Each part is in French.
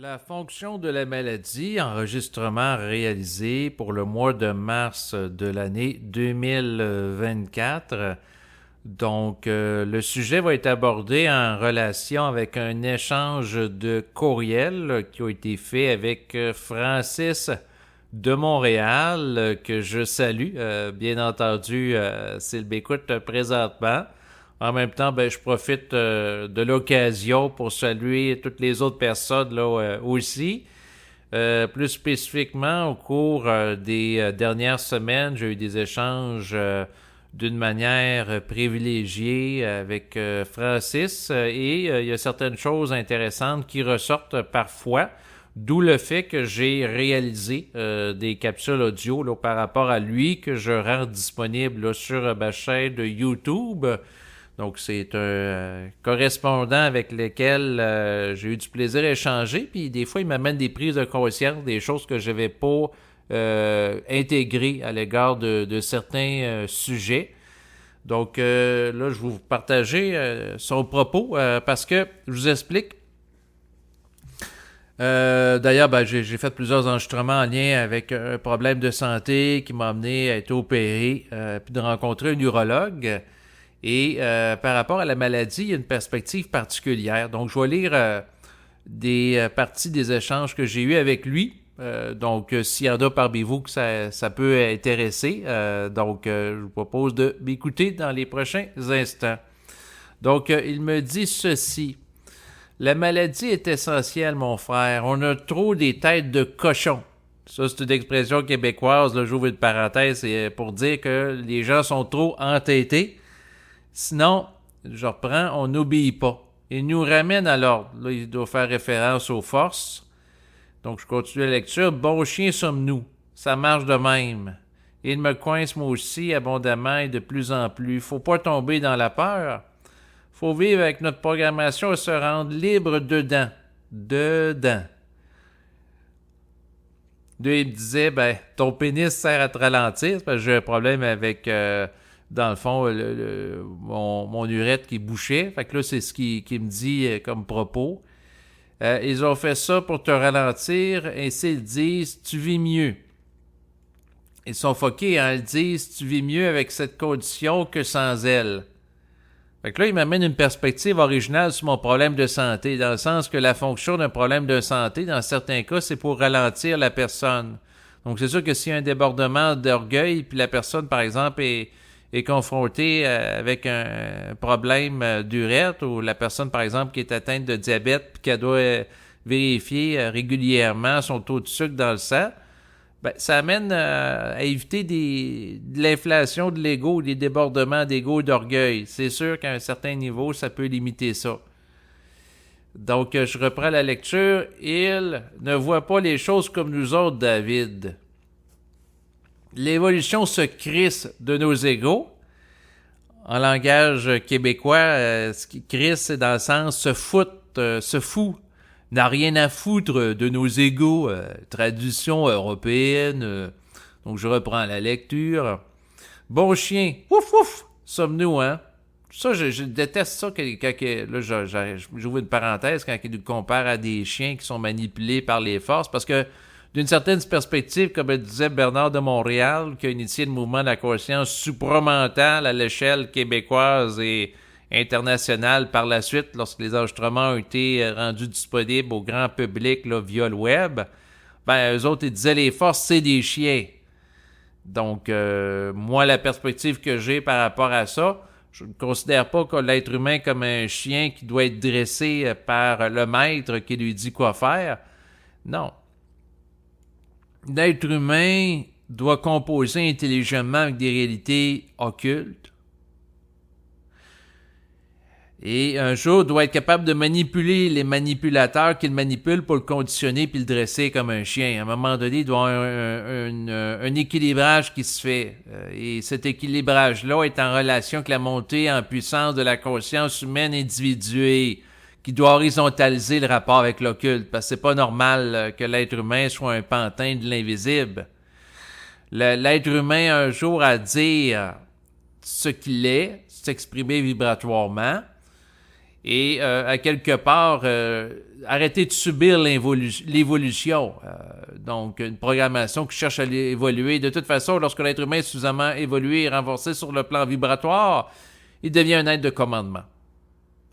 La fonction de la maladie, enregistrement réalisé pour le mois de mars de l'année 2024. Le sujet va être abordé en relation avec un échange de courriels qui a été fait avec Francis de Montréal, que je salue, bien entendu, s'il m'écoute présentement. En même temps, je profite de l'occasion pour saluer toutes les autres personnes là aussi. Plus spécifiquement, au cours des dernières semaines, j'ai eu des échanges d'une manière privilégiée avec Francis et il y a certaines choses intéressantes qui ressortent parfois, d'où le fait que j'ai réalisé des capsules audio là, par rapport à lui que je rends disponible là, sur ma chaîne de YouTube. Donc, c'est un correspondant avec lequel j'ai eu du plaisir à échanger. Puis, des fois, il m'amène des prises de conscience, des choses que je n'avais pas intégrées à l'égard de certains sujets. Donc, là, je vais vous partager son propos parce que je vous explique. D'ailleurs, j'ai fait plusieurs enregistrements en lien avec un problème de santé qui m'a amené à être opéré puis de rencontrer un urologue. Et par rapport à la maladie, il y a une perspective particulière. Donc, je vais lire des parties des échanges que j'ai eus avec lui. S'il y en a parmi vous que ça peut intéresser, je vous propose de m'écouter dans les prochains instants. Donc, il me dit ceci. La maladie est essentielle, mon frère. On a trop des têtes de cochon. Ça, c'est une expression québécoise. Là, j'ouvre une parenthèse pour dire que les gens sont trop entêtés. Sinon, je reprends, on n'obéit pas. Il nous ramène à l'ordre. Là, il doit faire référence aux forces. Donc, je continue la lecture. Bon chien sommes-nous. Ça marche de même. Il me coince moi aussi abondamment et de plus en plus. Faut pas tomber dans la peur. Faut vivre avec notre programmation et se rendre libre dedans. Dedans. Là, il me disait, ton pénis sert à te ralentir, parce que j'ai un problème avec, dans le fond, mon urètre qui bouchait. Fait que là, c'est ce qu'il me dit comme propos. Ils ont fait ça pour te ralentir, et s'ils disent, tu vis mieux. Ils sont foqués, hein, ils disent, tu vis mieux avec cette condition que sans elle. Fait que là, il m'amène une perspective originale sur mon problème de santé, dans le sens que la fonction d'un problème de santé, dans certains cas, c'est pour ralentir la personne. Donc, c'est sûr que s'il y a un débordement d'orgueil, puis la personne, par exemple, est confrontée avec un problème d'urètre, ou la personne, par exemple, qui est atteinte de diabète, puis qu'elle doit vérifier régulièrement son taux de sucre dans le sang, ça amène à éviter de l'inflation de l'ego, des débordements d'ego et d'orgueil. C'est sûr qu'à un certain niveau, ça peut limiter ça. Donc, je reprends la lecture. Il ne voit pas les choses comme nous autres, David. L'évolution se crisse de nos égos. En langage québécois, ce qui crisse, c'est dans le sens se fout. N'a rien à foutre de nos égos, tradition européenne. Donc, je reprends la lecture. Bon chien, ouf, ouf, sommes-nous, hein? Ça, je déteste ça quand là, j'ouvre une parenthèse, quand il nous compare à des chiens qui sont manipulés par les forces, parce que, d'une certaine perspective, comme disait Bernard de Montréal, qui a initié le mouvement de la conscience supramentale à l'échelle québécoise et internationale par la suite, lorsque les enregistrements ont été rendus disponibles au grand public là, via le web, eux autres, ils disaient les forces, c'est des chiens. Donc, moi, la perspective que j'ai par rapport à ça, je ne considère pas que l'être humain comme un chien qui doit être dressé par le maître qui lui dit quoi faire. Non. L'être humain doit composer intelligemment avec des réalités occultes. Et un jour, doit être capable de manipuler les manipulateurs qu'il manipule pour le conditionner puis le dresser comme un chien. À un moment donné, il doit y avoir un équilibrage qui se fait. Et cet équilibrage-là est en relation avec la montée en puissance de la conscience humaine individuée, qui doit horizontaliser le rapport avec l'occulte, parce que c'est pas normal que l'être humain soit un pantin de l'invisible. L'être humain, un jour, à dire ce qu'il est, s'exprimer vibratoirement, et à quelque part arrêter de subir l'évolution. Donc une programmation qui cherche à évoluer. De toute façon, lorsque l'être humain est suffisamment évolué et renforcé sur le plan vibratoire, il devient un être de commandement.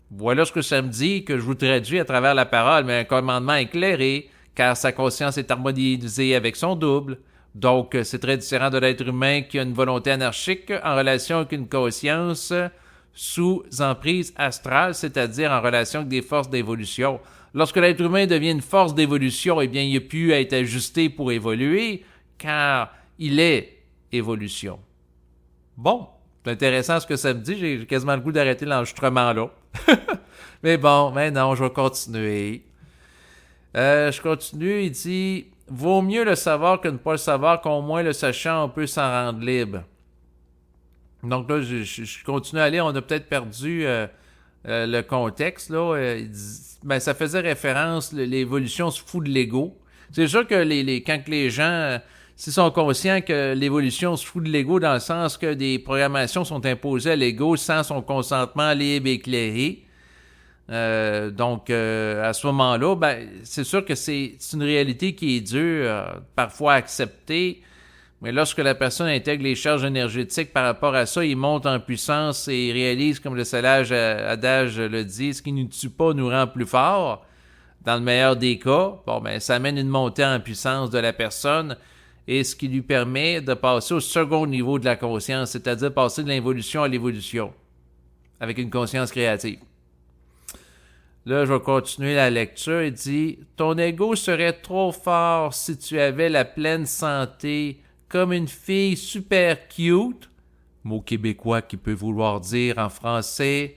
Voilà ce que ça me dit, que je vous traduis à travers la parole, mais un commandement éclairé, car sa conscience est harmonisée avec son double. Donc, c'est très différent de l'être humain qui a une volonté anarchique en relation avec une conscience sous emprise astrale, c'est-à-dire en relation avec des forces d'évolution. Lorsque l'être humain devient une force d'évolution, eh bien, il n'a plus à être ajusté pour évoluer, car il est évolution. Bon, c'est intéressant ce que ça me dit, j'ai quasiment le goût d'arrêter l'enregistrement là. Mais bon, maintenant, je vais continuer. Je continue, il dit « Vaut mieux le savoir que ne pas le savoir, qu'au moins le sachant, on peut s'en rendre libre. » Donc là, je continue à lire, on a peut-être perdu le contexte, là. Il dit, ben, ça faisait référence, l'évolution se fout de l'ego. C'est sûr que quand les gens, s'ils sont conscients que l'évolution se fout de l'ego dans le sens que des programmations sont imposées à l'ego sans son consentement libre et éclairé, donc, à ce moment-là, ben, c'est sûr que c'est une réalité qui est dure, parfois à accepter, mais lorsque la personne intègre les charges énergétiques par rapport à ça, il monte en puissance et réalise, comme le sage adage le dit, ce qui ne nous tue pas nous rend plus fort. Dans le meilleur des cas, bon, ben, ça amène une montée en puissance de la personne et ce qui lui permet de passer au second niveau de la conscience, c'est-à-dire passer de l'involution à l'évolution, avec une conscience créative. Là, je vais continuer la lecture. Il dit « Ton ego serait trop fort si tu avais la pleine santé comme une fille super cute, mot québécois qui peut vouloir dire en français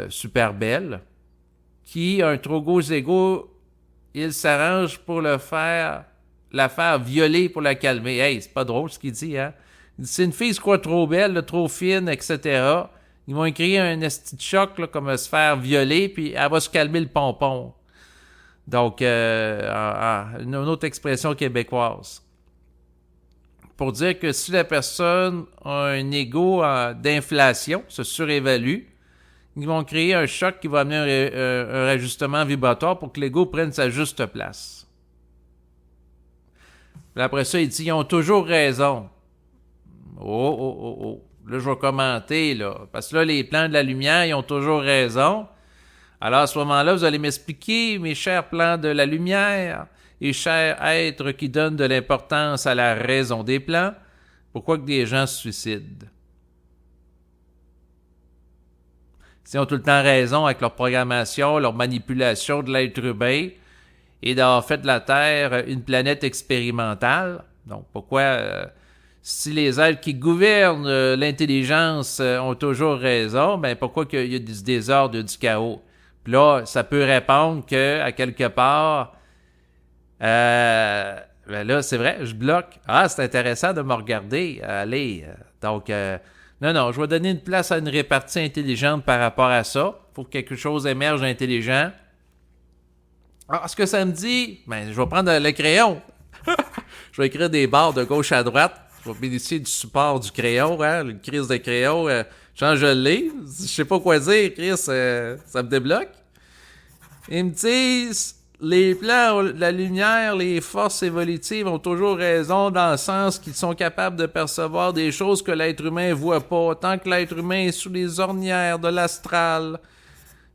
super belle, qui a un trop gros ego, il s'arrange pour la faire violer pour la calmer. » Hey, c'est pas drôle ce qu'il dit, hein? Il dit, c'est une fille, quoi, trop belle, trop fine, etc. Ils vont écrire un esti de choc, là, comme se faire violer, puis elle va se calmer le pompon. Donc, une autre expression québécoise. Pour dire que si la personne a un ego d'inflation, se surévalue, ils vont créer un choc qui va amener un rajustement vibratoire pour que l'ego prenne sa juste place. Puis après ça, il dit, ils ont toujours raison. Oh. Là, je vais commenter, là. Parce que là, les plans de la lumière, ils ont toujours raison. Alors, à ce moment-là, vous allez m'expliquer, mes chers plans de la lumière et chers êtres qui donnent de l'importance à la raison des plans, pourquoi que des gens se suicident? S'ils ont tout le temps raison avec leur programmation, leur manipulation de l'être humain et d'avoir fait de la Terre une planète expérimentale, donc pourquoi... si les êtres qui gouvernent l'intelligence ont toujours raison, ben pourquoi qu'il y a du désordre, du chaos? Puis là, ça peut répondre que à quelque part, ben là, c'est vrai, je bloque. Ah, c'est intéressant de me regarder. Allez, donc, non, je vais donner une place à une répartie intelligente par rapport à ça. Il faut que quelque chose émerge d'intelligent. Alors, ce que ça me dit, ben, je vais prendre le crayon. Je vais écrire des barres de gauche à droite. Je vais bénéficier du support du crayon, hein, une crise de crayon. Quand je l'ai, je sais pas quoi dire, Chris, ça me débloque. Ils me disent, les plans de la lumière, les forces évolutives ont toujours raison dans le sens qu'ils sont capables de percevoir des choses que l'être humain ne voit pas. Tant que l'être humain est sous les ornières de l'astral,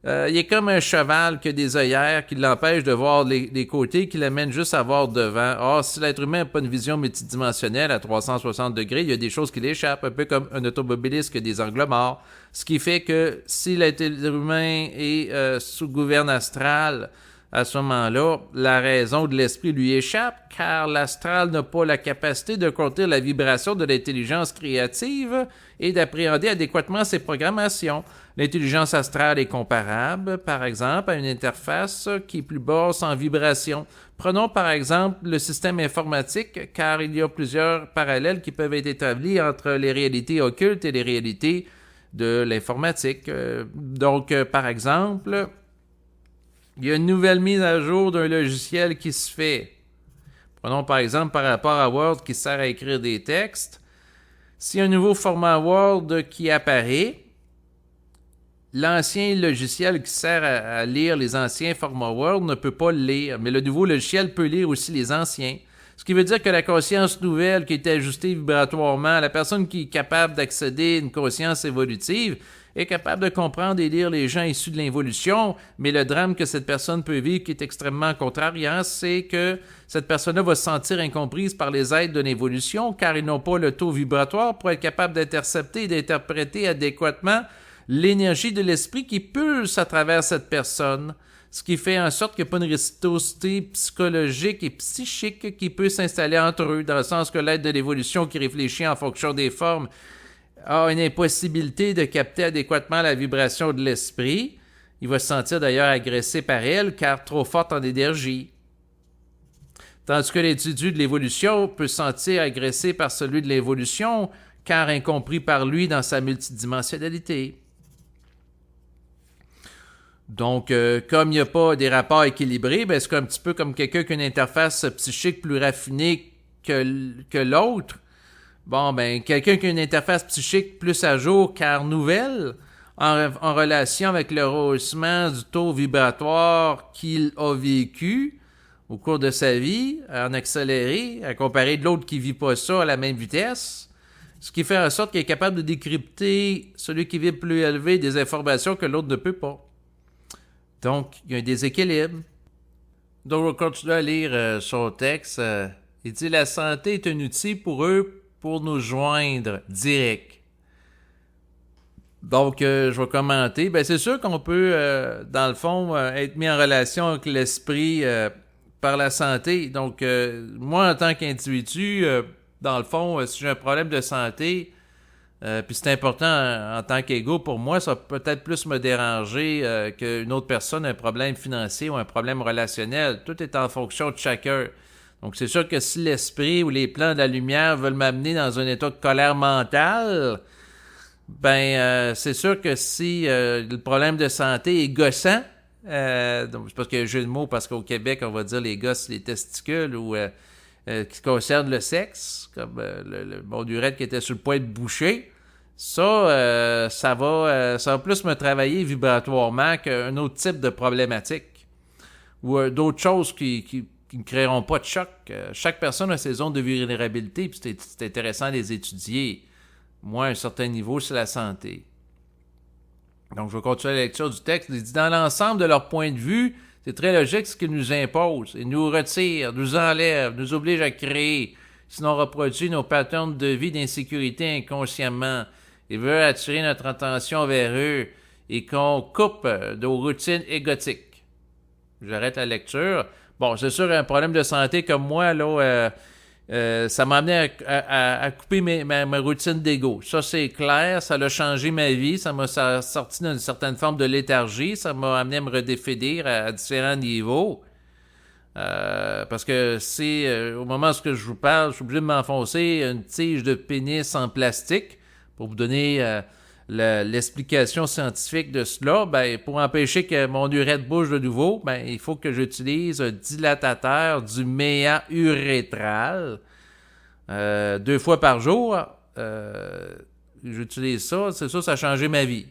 il est comme un cheval qui a des œillères qui l'empêchent de voir les côtés, qui l'amènent juste à voir devant. Or, si l'être humain n'a pas une vision multidimensionnelle à 360 degrés, il y a des choses qui l'échappent, un peu comme un automobiliste qui a des angles morts. Ce qui fait que si l'être humain est sous gouverne astral, à ce moment-là, la raison de l'esprit lui échappe, car l'astral n'a pas la capacité de contenir la vibration de l'intelligence créative et d'appréhender adéquatement ses programmations. L'intelligence astrale est comparable, par exemple, à une interface qui est plus basse en vibration. Prenons par exemple le système informatique, car il y a plusieurs parallèles qui peuvent être établis entre les réalités occultes et les réalités de l'informatique. Par exemple, il y a une nouvelle mise à jour d'un logiciel qui se fait. Prenons par exemple par rapport à Word qui sert à écrire des textes. S'il y a un nouveau format Word qui apparaît, l'ancien logiciel qui sert à lire les anciens formats Word ne peut pas le lire, mais le nouveau logiciel peut lire aussi les anciens. Ce qui veut dire que la conscience nouvelle qui est ajustée vibratoirement, la personne qui est capable d'accéder à une conscience évolutive, est capable de comprendre et lire les gens issus de l'involution, mais le drame que cette personne peut vivre, qui est extrêmement contrariant, c'est que cette personne-là va se sentir incomprise par les êtres de l'évolution, car ils n'ont pas le taux vibratoire pour être capable d'intercepter et d'interpréter adéquatement l'énergie de l'esprit qui pulse à travers cette personne, ce qui fait en sorte qu'il n'y a pas une réciprocité psychologique et psychique qui peut s'installer entre eux, dans le sens que l'être de l'évolution qui réfléchit en fonction des formes a une impossibilité de capter adéquatement la vibration de l'esprit. Il va se sentir d'ailleurs agressé par elle, car trop forte en énergie. Tandis que l'individu de l'évolution peut se sentir agressé par celui de l'évolution, car incompris par lui dans sa multidimensionnalité. Donc, comme il n'y a pas des rapports équilibrés, ben, c'est un petit peu comme quelqu'un qui a une interface psychique plus raffinée que l'autre. Bon, ben, quelqu'un qui a une interface psychique plus à jour car nouvelle, en relation avec le rehaussement du taux vibratoire qu'il a vécu au cours de sa vie, en accéléré, à comparer de l'autre qui ne vit pas ça à la même vitesse, ce qui fait en sorte qu'il est capable de décrypter celui qui vit plus élevé des informations que l'autre ne peut pas. Donc, il y a un déséquilibre. Donc, on va continuer à lire son texte. Il dit « La santé est un outil pour eux pour nous joindre direct. » Donc, je vais commenter. Ben, c'est sûr qu'on peut, dans le fond, être mis en relation avec l'esprit par la santé. Donc, moi, en tant qu'individu, dans le fond, si j'ai un problème de santé, puis c'est important en tant qu'ego, pour moi, ça va peut-être plus me déranger qu'une autre personne a un problème financier ou un problème relationnel. Tout est en fonction de chacun. Donc, c'est sûr que si l'esprit ou les plans de la lumière veulent m'amener dans un état de colère mentale, ben, c'est sûr que si le problème de santé est gossant, donc c'est parce qu'il y a un jeu de mots, parce qu'au Québec, on va dire les gosses, les testicules, ou qui concerne le sexe, comme le Bondurette qui était sur le point de boucher, ça va plus me travailler vibratoirement qu'un autre type de problématique. Ou d'autres choses qui ne créeront pas de choc. Chaque personne a ses zones de vulnérabilité, puis c'est intéressant de les étudier. Moi, à un certain niveau, c'est la santé. Donc, je vais continuer la lecture du texte. Il dit, dans l'ensemble de leur point de vue, c'est très logique ce qu'ils nous imposent. Ils nous retirent, nous enlèvent, nous obligent à créer. Sinon, on reproduit nos patterns de vie d'insécurité inconsciemment. Ils veulent attirer notre attention vers eux et qu'on coupe nos routines égotiques. J'arrête la lecture. Bon, c'est sûr, un problème de santé comme moi, là, ça m'a amené à couper ma routine d'ego. Ça, c'est clair, ça a changé ma vie, ça m'a sorti d'une certaine forme de léthargie, ça m'a amené à me redéfinir à différents niveaux. Parce que c'est au moment où je vous parle, je suis obligé de m'enfoncer une tige de pénis en plastique pour vous donner l'explication scientifique de cela. Ben, pour empêcher que mon urètre bouge de nouveau, ben, il faut que j'utilise un dilatateur du méa urétral 2 fois par jour. J'utilise ça. C'est ça, ça a changé ma vie.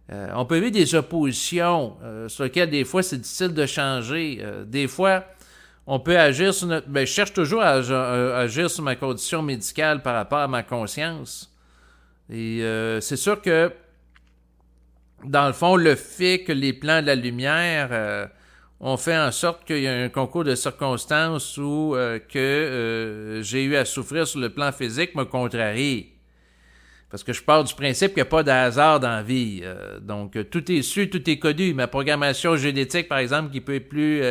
On peut vivre des oppositions sur lesquelles des fois c'est difficile de changer. Des fois, on peut agir sur notre... Ben, je cherche toujours à agir sur ma condition médicale par rapport à ma conscience. Et c'est sûr que, dans le fond, le fait que les plans de la lumière ont fait en sorte qu'il y a un concours de circonstances où que j'ai eu à souffrir sur le plan physique me contrarie. Parce que je pars du principe qu'il n'y a pas de hasard dans la vie. Donc, tout est su, tout est connu. Ma programmation génétique, par exemple, qui peut être plus...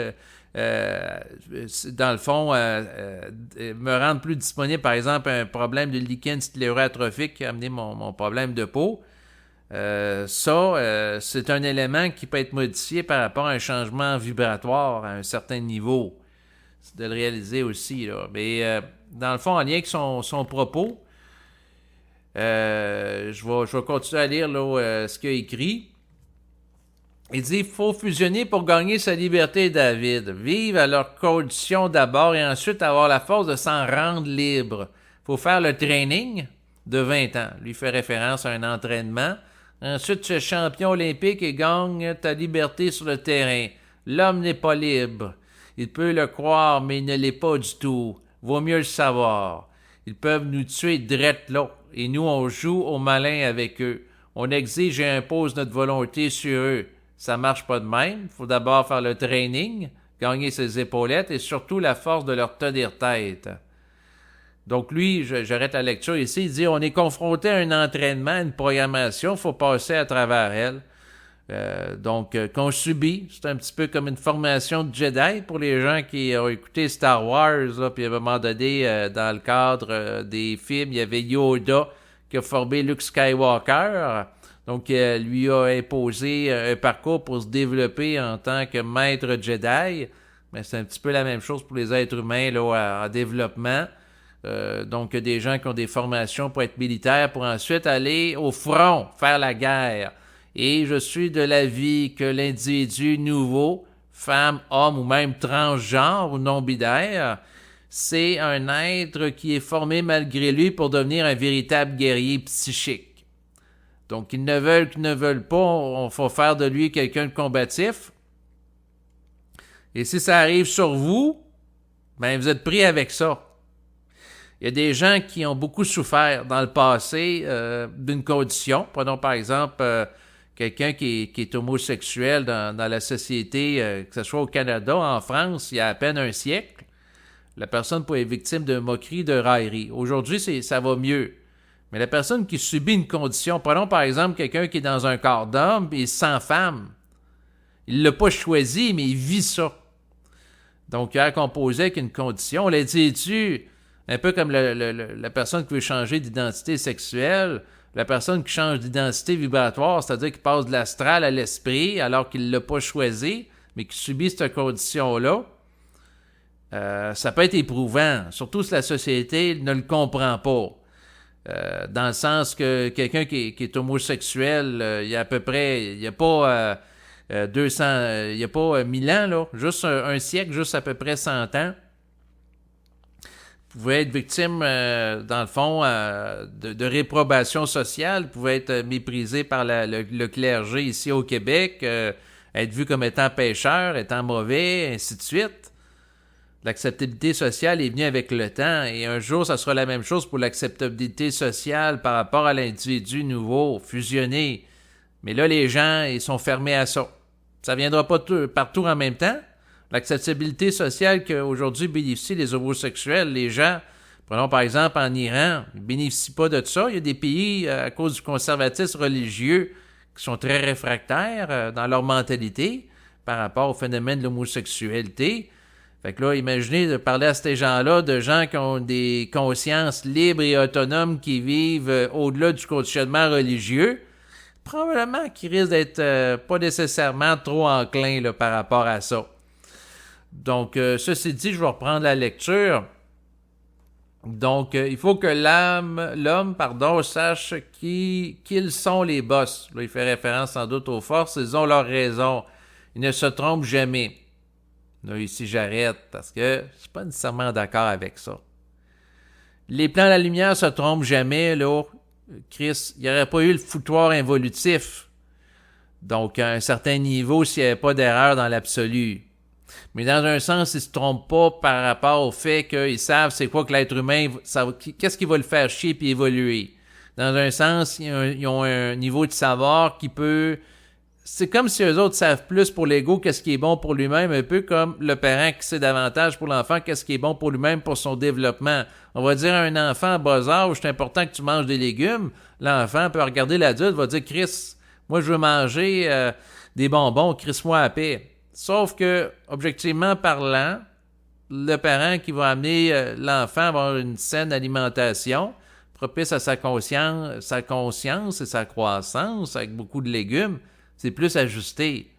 dans le fond, me rendre plus disponible, par exemple, un problème de lichen scléroatrophique qui a amené mon problème de peau. C'est un élément qui peut être modifié par rapport à un changement vibratoire à un certain niveau. C'est de le réaliser aussi, là. Mais dans le fond, en lien avec son propos, je vais continuer à lire là, ce qu'il a écrit. Il dit, il faut fusionner pour gagner sa liberté, David. Vivre à leurs conditions d'abord et ensuite avoir la force de s'en rendre libre. Il faut faire le training de 20 ans. Lui fait référence à un entraînement Ensuite, tu es champion olympique et gagnes ta liberté sur le terrain. L'homme n'est pas libre. Il peut le croire, mais il ne l'est pas du tout. Vaut mieux le savoir. Ils peuvent nous tuer drette là, et nous on joue au malin avec eux. On exige et impose notre volonté sur eux. Ça marche pas de même. Faut d'abord faire le training, gagner ses épaulettes et surtout la force de leur tenir tête. Donc lui, j'arrête la lecture ici, il dit on est confronté à un entraînement, une programmation, il faut passer à travers elle. Qu'on subit, c'est un petit peu comme une formation de Jedi pour les gens qui ont écouté Star Wars, là, puis à un moment donné, dans le cadre des films, il y avait Yoda qui a formé Luke Skywalker. Donc, lui a imposé un parcours pour se développer en tant que maître Jedi. Mais c'est un petit peu la même chose pour les êtres humains là, en développement. Donc, des gens qui ont des formations pour être militaires, pour ensuite aller au front, faire la guerre. Et je suis de l'avis que l'individu nouveau, femme, homme ou même transgenre ou non-binaire, c'est un être qui est formé malgré lui pour devenir un véritable guerrier psychique. Donc, qu'ils ne veulent pas, on faut faire de lui quelqu'un de combatif. Et si ça arrive sur vous, ben vous êtes pris avec ça. Il y a des gens qui ont beaucoup souffert dans le passé d'une condition. Prenons par exemple quelqu'un qui est homosexuel dans la société, que ce soit au Canada, en France, il y a à peine un siècle. La personne peut être victime de moquerie, de raillerie. Aujourd'hui, ça va mieux. Mais la personne qui subit une condition, prenons par exemple quelqu'un qui est dans un corps d'homme et sans femme. Il ne l'a pas choisi, mais il vit ça. Donc, il a composé avec une condition. On l'a dit, un peu comme la personne qui veut changer d'identité sexuelle, la personne qui change d'identité vibratoire, c'est-à-dire qui passe de l'astral à l'esprit alors qu'il ne l'a pas choisi, mais qui subit cette condition-là, ça peut être éprouvant, surtout si la société ne le comprend pas. Dans le sens que quelqu'un qui est homosexuel, il y a à peu près, il n'y a pas 200, il n'y a pas 1000 ans, là, juste un siècle, juste à peu près 100 ans. Pouvait être victime, dans le fond, de réprobation sociale, pouvait être méprisé par le clergé ici au Québec, être vu comme étant pécheur, étant mauvais, ainsi de suite. L'acceptabilité sociale est venue avec le temps, et un jour, ça sera la même chose pour l'acceptabilité sociale par rapport à l'individu nouveau, fusionné. Mais là, les gens, ils sont fermés à ça. Ça ne viendra pas partout en même temps. L'acceptabilité sociale qu'aujourd'hui bénéficient les homosexuels, les gens, prenons par exemple en Iran, ils ne bénéficient pas de ça. Il y a des pays, à cause du conservatisme religieux, qui sont très réfractaires dans leur mentalité par rapport au phénomène de l'homosexualité. Fait que là, imaginez de parler à ces gens-là, de gens qui ont des consciences libres et autonomes, qui vivent au-delà du conditionnement religieux, probablement qu'ils risquent d'être pas nécessairement trop enclins là, par rapport à ça. Donc, ceci dit, je vais reprendre la lecture. Donc, il faut que l'homme, sache qu'ils sont les boss. Là, il fait référence sans doute aux forces. Ils ont leur raison. Ils ne se trompent jamais. Là, ici, j'arrête parce que je suis pas nécessairement d'accord avec ça. Les plans de la lumière se trompent jamais, là. Chris, il n'y aurait pas eu le foutoir involutif. Donc, à un certain niveau, s'il n'y avait pas d'erreur dans l'absolu. Mais dans un sens, ils ne se trompent pas par rapport au fait qu'ils savent c'est quoi que l'être humain, qu'est-ce qui va le faire chier puis évoluer. Dans un sens, ils ont un niveau de savoir qui peut... C'est comme si eux autres savent plus pour l'ego qu'est-ce qui est bon pour lui-même, un peu comme le parent qui sait davantage pour l'enfant qu'est-ce qui est bon pour lui-même pour son développement. On va dire à un enfant à bas âge, c'est important que tu manges des légumes. L'enfant peut regarder l'adulte, va dire « Chris, moi je veux manger des bonbons, Chris-moi à paix ». Sauf que, objectivement parlant, le parent qui va amener l'enfant à avoir une saine alimentation, propice à sa conscience et sa croissance, avec beaucoup de légumes, c'est plus ajusté.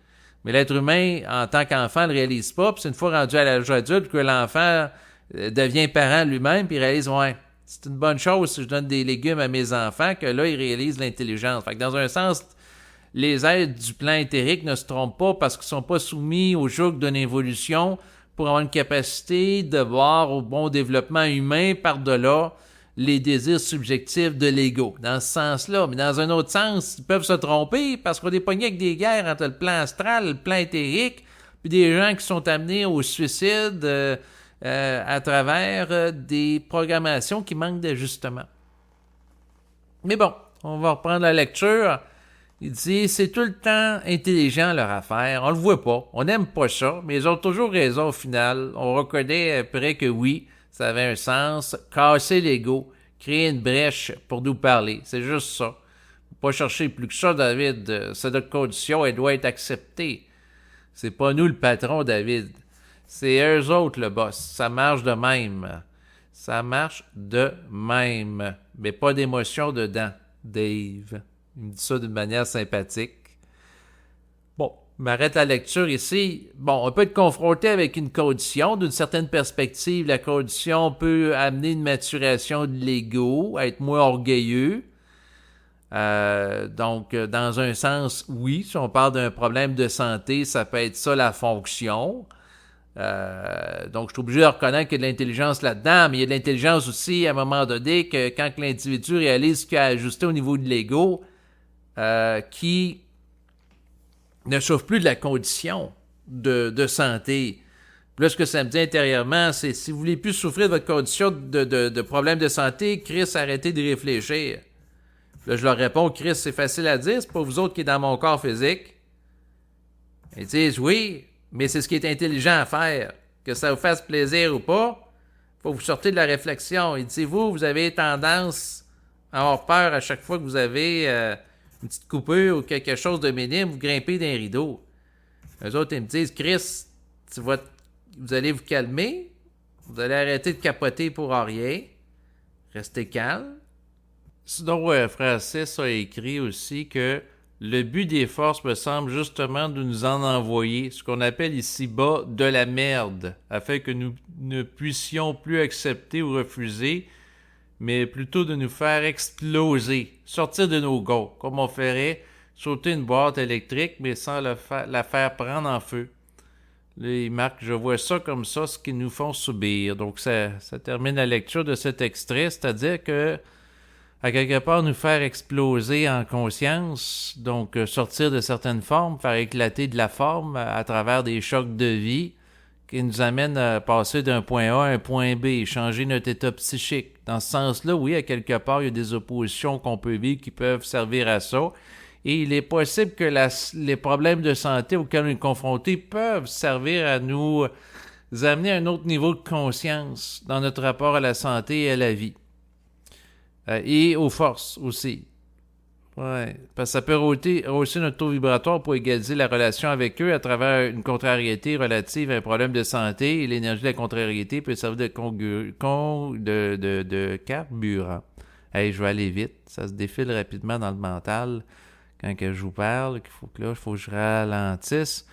Mais l'être humain, en tant qu'enfant, ne le réalise pas, puis c'est une fois rendu à l'âge adulte que l'enfant devient parent lui-même, puis il réalise, ouais, c'est une bonne chose si je donne des légumes à mes enfants, que là, il réalise l'intelligence. Fait que dans un sens, les êtres du plan éthérique ne se trompent pas parce qu'ils ne sont pas soumis au joug d'une évolution pour avoir une capacité de voir au bon développement humain par-delà les désirs subjectifs de l'ego, dans ce sens-là. Mais dans un autre sens, ils peuvent se tromper parce qu'on est pogné avec des guerres entre le plan astral, le plan éthérique, puis des gens qui sont amenés au suicide à travers des programmations qui manquent d'ajustement. Mais bon, on va reprendre la lecture. Il dit, c'est tout le temps intelligent leur affaire. On le voit pas. On n'aime pas ça, mais ils ont toujours raison au final. On reconnaît après que oui, ça avait un sens. Casser l'ego, créer une brèche pour nous parler. C'est juste ça. Faut pas chercher plus que ça, David. C'est notre condition, elle doit être acceptée. C'est pas nous le patron, David. C'est eux autres le boss. Ça marche de même. Ça marche de même. Mais pas d'émotion dedans, Dave. Il me dit ça d'une manière sympathique. Bon, je m'arrête la lecture ici. Bon, on peut être confronté avec une condition. D'une certaine perspective, la condition peut amener une maturation de l'ego, être moins orgueilleux. Donc, dans un sens, oui, si on parle d'un problème de santé, ça peut être ça la fonction. Donc, je suis obligé de reconnaître qu'il y a de l'intelligence là-dedans, mais il y a de l'intelligence aussi à un moment donné que quand l'individu réalise ce qu'il a ajusté au niveau de l'ego, qui ne souffre plus de la condition de santé. Puis là, ce que ça me dit intérieurement, c'est si vous voulez plus souffrir de votre condition de problème de santé, Chris, arrêtez de réfléchir. Là, je leur réponds, Chris, c'est facile à dire, c'est pas vous autres qui êtes dans mon corps physique. Ils disent, oui, mais c'est ce qui est intelligent à faire. Que ça vous fasse plaisir ou pas, faut que vous sortez de la réflexion. Ils disent, vous avez tendance à avoir peur à chaque fois que vous avez une petite coupure ou quelque chose de minime, vous grimpez d'un rideau. Eux autres, ils me disent, Chris, vous allez vous calmer, vous allez arrêter de capoter pour rien, restez calme. Sinon, Francis a écrit aussi que le but des forces me semble justement de nous en envoyer, ce qu'on appelle ici-bas de la merde, afin que nous ne puissions plus accepter ou refuser, mais plutôt de nous faire exploser, sortir de nos gonds, comme on ferait sauter une boîte électrique, mais sans la faire prendre en feu. Là, il marque, je vois ça comme ça, ce qu'ils nous font subir. Donc, ça termine la lecture de cet extrait, c'est-à-dire que à quelque part nous faire exploser en conscience, donc sortir de certaines formes, faire éclater de la forme à travers des chocs de vie qui nous amènent à passer d'un point A à un point B, changer notre état psychique. Dans ce sens-là, oui, à quelque part, il y a des oppositions qu'on peut vivre qui peuvent servir à ça. Et il est possible que les problèmes de santé auxquels on est confrontés peuvent servir à nous amener à un autre niveau de conscience dans notre rapport à la santé et à la vie. Et aux forces aussi. Ouais, parce que ça peut rehausser notre taux vibratoire pour égaliser la relation avec eux à travers une contrariété relative à un problème de santé. Et l'énergie de la contrariété peut servir de carburant. Hey, je vais aller vite. Ça se défile rapidement dans le mental quand que je vous parle. Il faut que je ralentisse.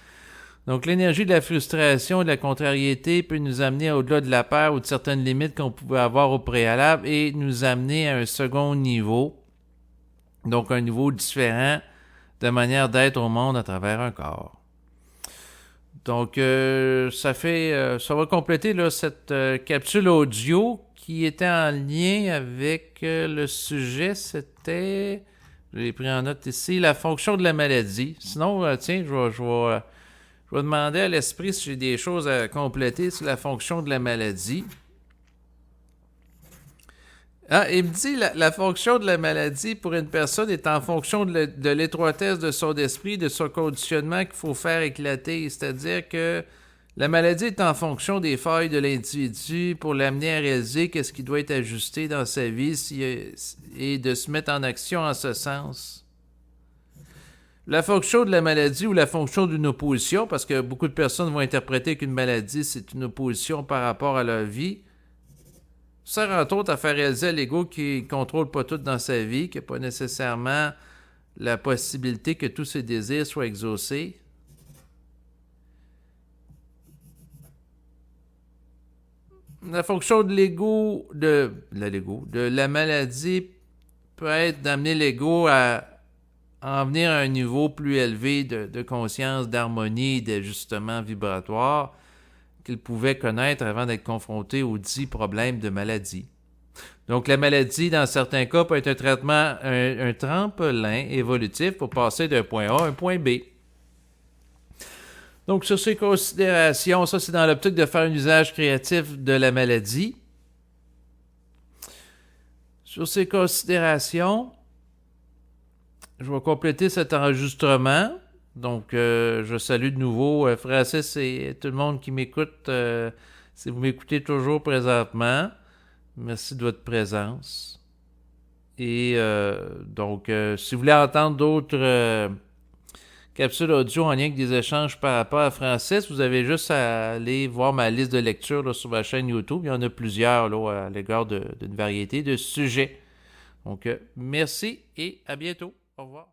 Donc, l'énergie de la frustration et de la contrariété peut nous amener au-delà de la peur ou de certaines limites qu'on pouvait avoir au préalable et nous amener à un second niveau, donc un niveau différent de manière d'être au monde à travers un corps. Donc, ça va compléter là, cette capsule audio qui était en lien avec le sujet, c'était, je l'ai pris en note ici, la fonction de la maladie. Sinon, tiens, je vais demander à l'esprit si j'ai des choses à compléter sur la fonction de la maladie. Ah, il me dit la fonction de la maladie pour une personne est en fonction de l'étroitesse de son esprit, de son conditionnement qu'il faut faire éclater. C'est-à-dire que la maladie est en fonction des failles de l'individu pour l'amener à réaliser qu'est-ce qui doit être ajusté dans sa vie et de se mettre en action en ce sens. La fonction de la maladie ou la fonction d'une opposition, parce que beaucoup de personnes vont interpréter qu'une maladie, c'est une opposition par rapport à leur vie, sert entre autres à faire réaliser à l'ego qui ne contrôle pas tout dans sa vie, qui n'a pas nécessairement la possibilité que tous ses désirs soient exaucés. La fonction de l'ego, de la maladie peut être d'amener l'ego à en venir à un niveau plus élevé de conscience, d'harmonie, d'ajustement vibratoire qu'il pouvait connaître avant d'être confronté aux 10 problèmes de maladie. Donc, la maladie, dans certains cas, peut être un traitement, un tremplin évolutif pour passer d'un point A à un point B. Donc, sur ces considérations, ça, c'est dans l'optique de faire un usage créatif de la maladie. Sur ces considérations, je vais compléter cet enregistrement. Donc, je salue de nouveau Francis et tout le monde qui m'écoute. Si vous m'écoutez toujours présentement, merci de votre présence. Et donc, si vous voulez entendre d'autres capsules audio en lien avec des échanges par rapport à Francis, vous avez juste à aller voir ma liste de lecture là, sur ma chaîne YouTube. Il y en a plusieurs là, à l'égard d'une variété de sujets. Donc, merci et à bientôt. Au revoir.